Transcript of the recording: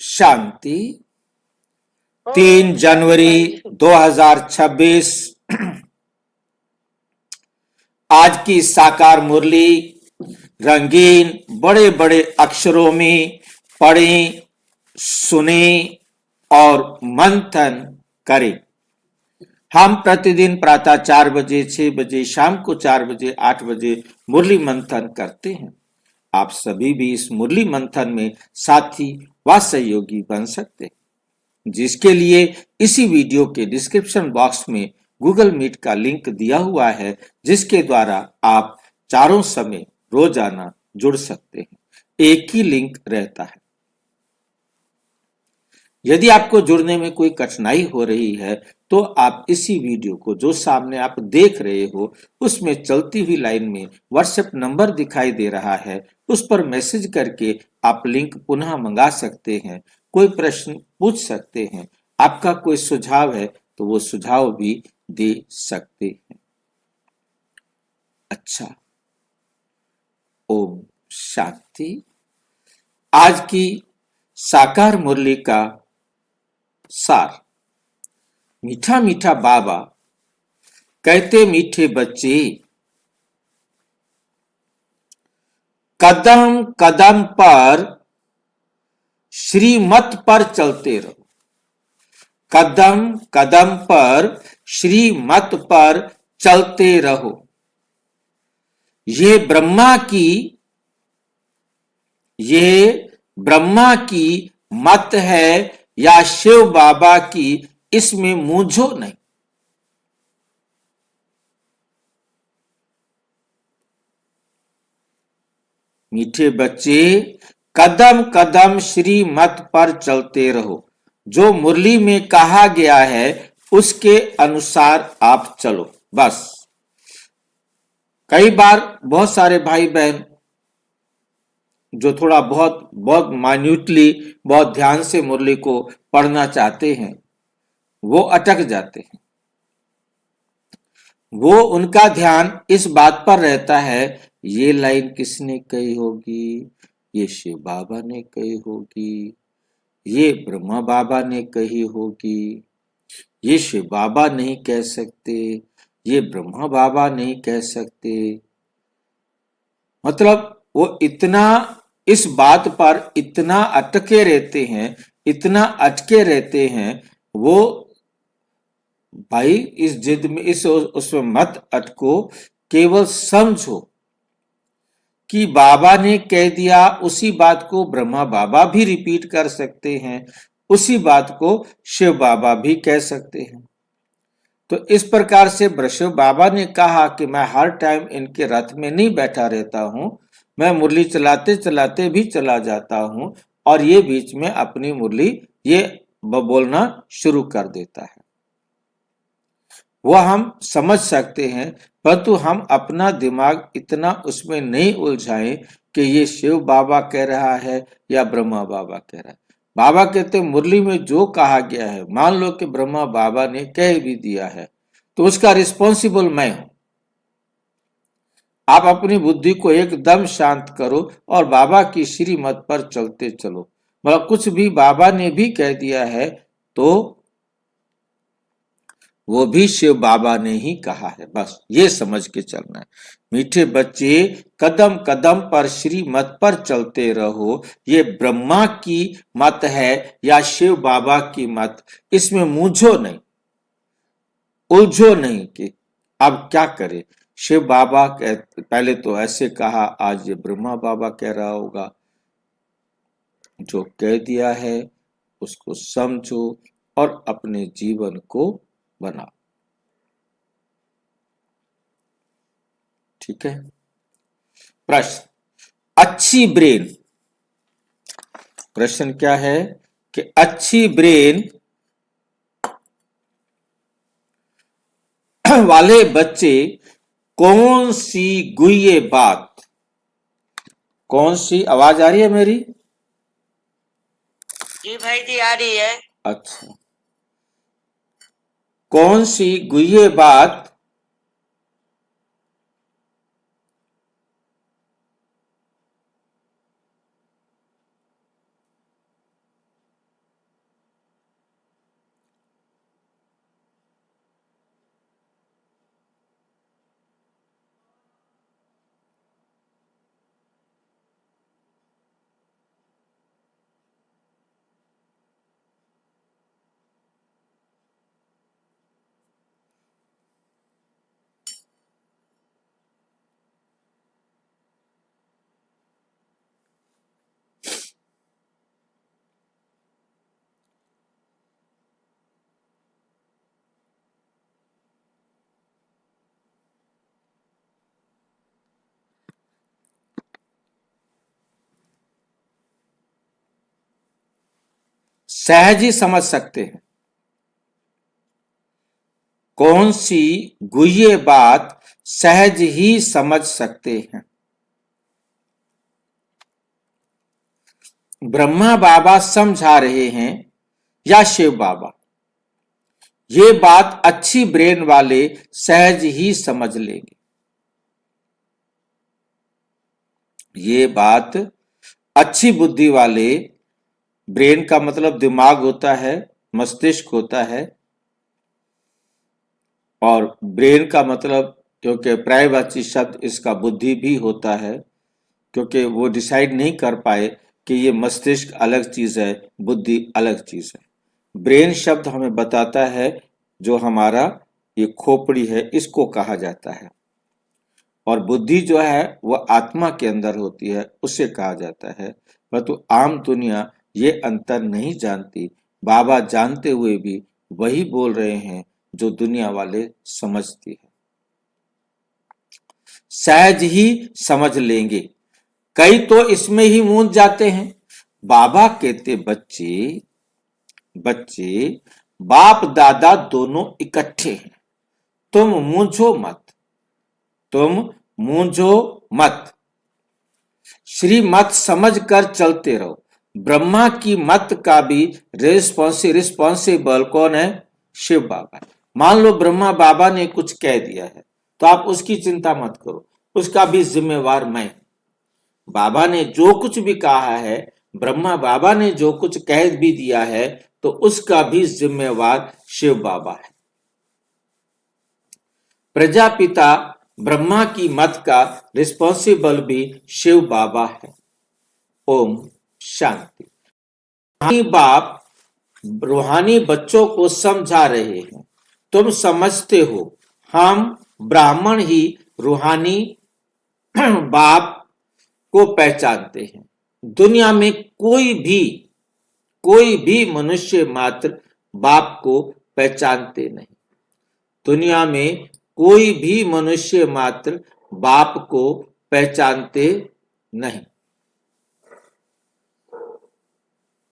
शांति। 3 जनवरी 2026 आज की साकार मुरली रंगीन बड़े बड़े अक्षरों में पढ़ें, सुने और मंथन करें। हम प्रतिदिन प्रातः 4 बजे, 6 बजे, शाम को 4 बजे, 8 बजे मुरली मंथन करते हैं। आप सभी भी इस मुरली मंथन में साथी व सहयोगी बन सकते हैं, जिसके लिए इसी वीडियो के डिस्क्रिप्शन बॉक्स में गूगल मीट का लिंक दिया हुआ है, जिसके द्वारा आप चारों समय रोजाना जुड़ सकते हैं। एक ही लिंक रहता है। यदि आपको जुड़ने में कोई कठिनाई हो रही है तो आप इसी वीडियो को जो सामने आप देख रहे हो उसमें चलती हुई लाइन में व्हाट्सएप नंबर दिखाई दे रहा है, उस पर मैसेज करके आप लिंक पुनः मंगा सकते हैं। कोई प्रश्न पूछ सकते हैं, आपका कोई सुझाव है तो वो सुझाव भी दे सकते हैं। अच्छा, ओम शांति। आज की साकार मुरली का सार। मीठा मीठा बाबा कहते मीठे बच्चे, कदम कदम पर श्रीमत पर चलते रहो। कदम कदम पर श्रीमत पर चलते रहो। ये ब्रह्मा की मत है या शिव बाबा की, इसमें मूंझो नहीं। मीठे बच्चे, कदम कदम श्रीमत पर चलते रहो। जो मुरली में कहा गया है उसके अनुसार आप चलो, बस। कई बार बहुत सारे भाई बहन जो थोड़ा बहुत माइन्यूटली, बहुत ध्यान से मुरली को पढ़ना चाहते हैं, वो अटक जाते हैं। वो उनका ध्यान इस बात पर रहता है, ये लाइन किसने कही होगी, ये शिव बाबा ने कही होगी, ये ब्रह्मा बाबा ने कही होगी, ये शिव बाबा नहीं कह सकते, ये ब्रह्मा बाबा नहीं कह सकते। मतलब वो इतना इस बात पर इतना अटके रहते हैं, इतना अटके रहते हैं। वो भाई इस जिद में, इस उसमें मत अटको, केवल समझो कि बाबा ने कह दिया, उसी बात को ब्रह्मा बाबा भी रिपीट कर सकते हैं, उसी बात को शिव बाबा भी कह सकते हैं। तो इस प्रकार से शिव बाबा ने कहा कि मैं हर टाइम इनके रथ में नहीं बैठा रहता हूं, मैं मुरली चलाते चलाते भी चला जाता हूं और ये बीच में अपनी मुरली ये बोलना शुरू कर देता है। वो हम समझ सकते हैं, परंतु हम अपना दिमाग इतना उसमें नहीं उलझाएं कि ये शिव बाबा कह रहा है या ब्रह्मा बाबा कह रहा है। बाबा कहते मुरली में जो कहा गया है, मान लो कि ब्रह्मा बाबा ने कह भी दिया है, तो उसका रिस्पॉन्सिबल मैं हूं। आप अपनी बुद्धि को एकदम शांत करो और बाबा की श्रीमत पर चलते चलो। मतलब कुछ भी बाबा ने भी कह दिया है तो वो भी शिव बाबा ने ही कहा है, बस ये समझ के चलना है। मीठे बच्चे, कदम कदम पर श्रीमत पर चलते रहो। ये ब्रह्मा की मत है या शिव बाबा की मत, इसमें मूंझो नहीं, उलझो नहीं कि अब क्या करे। शिव बाबा पहले तो ऐसे कहा, आज ये ब्रह्मा बाबा कह रहा होगा। जो कह दिया है उसको समझो और अपने जीवन को बनाओ। ठीक है। प्रश्न, अच्छी ब्रेन। प्रश्न क्या है कि अच्छी ब्रेन वाले बच्चे कौन सी गुह्य बात, कौन सी, आवाज आ रही है मेरी? जी भाई जी आ रही है। अच्छा, कौन सी गुह्य बात सहज ही समझ सकते हैं। कौन सी गुह्य बात सहज ही समझ सकते हैं। ब्रह्मा बाबा समझा रहे हैं या शिव बाबा? ये बात अच्छी ब्रेन वाले सहज ही समझ लेंगे। ये बात अच्छी बुद्धि वाले, ब्रेन का मतलब दिमाग होता है, मस्तिष्क होता है, और ब्रेन का मतलब, क्योंकि पर्यायवाची शब्द, इसका बुद्धि भी होता है, क्योंकि वो डिसाइड नहीं कर पाए कि ये मस्तिष्क अलग चीज है, बुद्धि अलग चीज है। ब्रेन शब्द हमें बताता है जो हमारा ये खोपड़ी है, इसको कहा जाता है, और बुद्धि जो है वह आत्मा के अंदर होती है, उसे कहा जाता है। परंतु आम दुनिया ये अंतर नहीं जानती। बाबा जानते हुए भी वही बोल रहे हैं जो दुनिया वाले समझती है। सहज ही समझ लेंगे। कई तो इसमें ही मूंझ जाते हैं। बाबा कहते बच्चे बच्चे बाप दादा दोनों इकट्ठे हैं, तुम मूंझो मत, तुम मूंझो मत, श्री मत समझ कर चलते रहो। ब्रह्मा की मत का भी रिस्पॉन्सिबल कौन है? शिव बाबा। मान लो ब्रह्मा बाबा ने कुछ कह दिया है तो आप उसकी चिंता मत करो, उसका भी जिम्मेवार मैं। बाबा ने जो कुछ भी कहा है, ब्रह्मा बाबा ने जो कुछ कह भी दिया है, तो उसका भी जिम्मेवार शिव बाबा है। प्रजापिता ब्रह्मा की मत का रिस्पॉन्सिबल भी शिव बाबा है। ओम शांति। रूहानी बाप रूहानी बच्चों को समझा रहे हैं, तुम समझते हो हम ब्राह्मण ही रूहानी बाप को पहचानते हैं। दुनिया में कोई भी मनुष्य मात्र बाप को पहचानते नहीं। दुनिया में कोई भी मनुष्य मात्र बाप को पहचानते नहीं।